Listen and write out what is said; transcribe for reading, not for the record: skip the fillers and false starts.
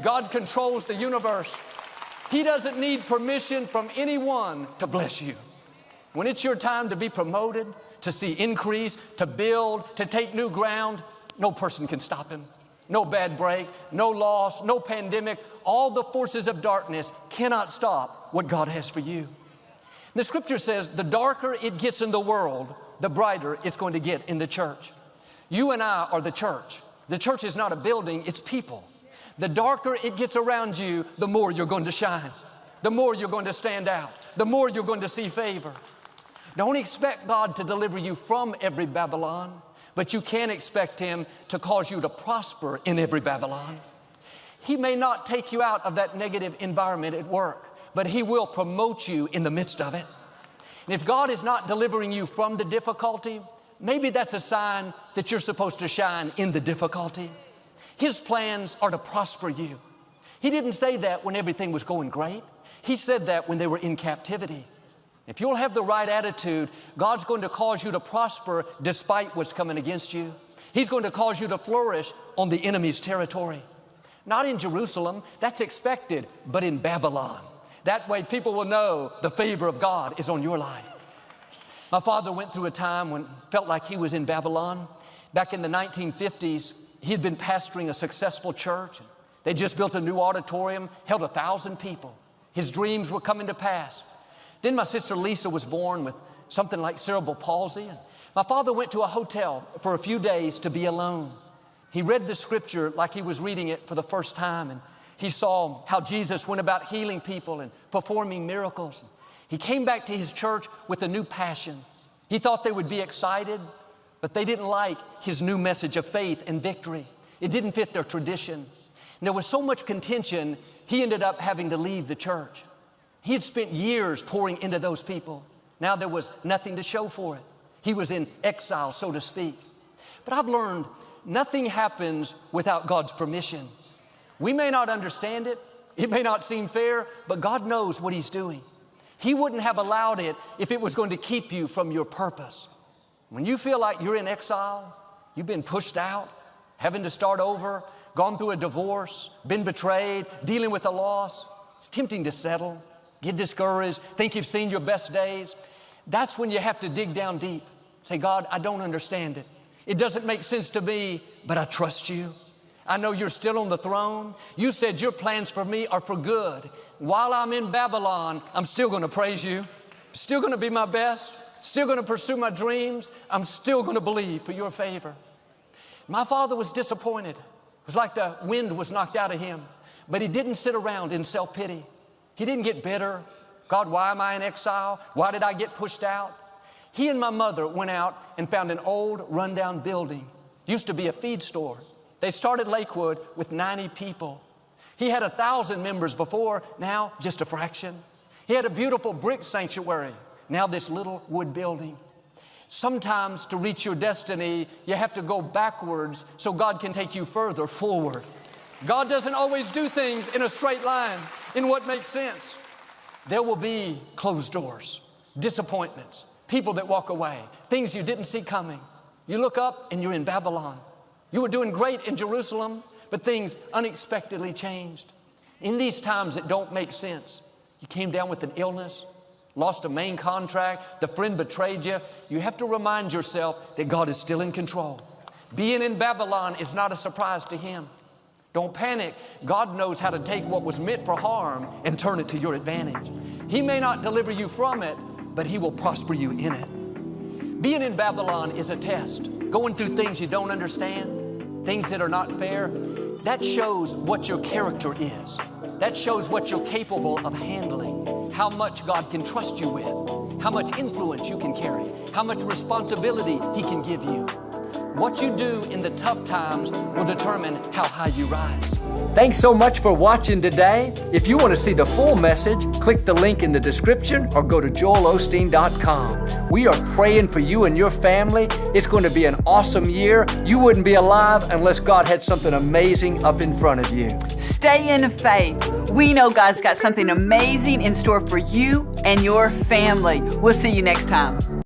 God controls the universe. He doesn't need permission from anyone to bless you. When it's your time to be promoted, to see increase, to build, to take new ground, no person can stop him. No bad break, no loss, no pandemic. All the forces of darkness cannot stop what God has for you. The scripture says the darker it gets in the world, the brighter it's going to get in the church. You and I are the church. The church is not a building, it's people. The darker it gets around you, the more you're going to shine. The more you're going to stand out. The more you're going to see favor. Don't expect God to deliver you from every Babylon, but you can expect Him to cause you to prosper in every Babylon. He may not take you out of that negative environment at work, but He will promote you in the midst of it. And if God is not delivering you from the difficulty, maybe that's a sign that you're supposed to shine in the difficulty. His plans are to prosper you. He didn't say that when everything was going great. He said that when they were in captivity. If you'll have the right attitude, God's going to cause you to prosper despite what's coming against you. He's going to cause you to flourish on the enemy's territory. Not in Jerusalem, that's expected, but in Babylon. That way people will know the favor of God is on your life. My father went through a time when it felt like he was in Babylon. Back in the 1950s, he had been pastoring a successful church. They just built a new auditorium, held 1,000 people. His dreams were coming to pass. Then my sister Lisa was born with something like cerebral palsy. And my father went to a hotel for a few days to be alone. He read the scripture like he was reading it for the first time, and he saw how Jesus went about healing people and performing miracles. He came back to his church with a new passion. He thought they would be excited, but they didn't like his new message of faith and victory. It didn't fit their tradition. And there was so much contention, he ended up having to leave the church. He had spent years pouring into those people. Now there was nothing to show for it. He was in exile, so to speak. But I've learned nothing happens without God's permission. We may not understand it. It may not seem fair, but God knows what He's doing. He wouldn't have allowed it if it was going to keep you from your purpose. When you feel like you're in exile, you've been pushed out, having to start over, gone through a divorce, been betrayed, dealing with a loss, it's tempting to settle, get discouraged, think you've seen your best days. That's when you have to dig down deep. Say, God, I don't understand it. It doesn't make sense to me, but I trust you. I know you're still on the throne. You said your plans for me are for good. While I'm in Babylon, I'm still going to praise you. Still going to be my best. Still going to pursue my dreams. I'm still going to believe for your favor. My father was disappointed. It was like the wind was knocked out of him. But he didn't sit around in self-pity. He didn't get bitter. God, why am I in exile? Why did I get pushed out? He and my mother went out and found an old rundown building. Used to be a feed store. They started Lakewood with 90 people. He had 1,000 members before, now just a fraction. He had a beautiful brick sanctuary, now this little wood building. Sometimes to reach your destiny, you have to go backwards so God can take you further forward. God doesn't always do things in a straight line, in what makes sense. There will be closed doors, disappointments, people that walk away, things you didn't see coming. You look up and you're in Babylon. You were doing great in Jerusalem, but things unexpectedly changed. In these times that don't make sense, you came down with an illness, lost a main contract, the friend betrayed you. You have to remind yourself that God is still in control. Being in Babylon is not a surprise to Him. Don't panic. God knows how to take what was meant for harm and turn it to your advantage. He may not deliver you from it, but He will prosper you in it. Being in Babylon is a test. Going through things you don't understand, things that are not fair, that shows what your character is. That shows what you're capable of handling, how much God can trust you with, how much influence you can carry, how much responsibility He can give you. What you do in the tough times will determine how high you rise. Thanks so much for watching today. If you want to see the full message, click the link in the description or go to joelosteen.com. We are praying for you and your family. It's going to be an awesome year. You wouldn't be alive unless God had something amazing up in front of you. Stay in faith. We know God's got something amazing in store for you and your family. We'll see you next time.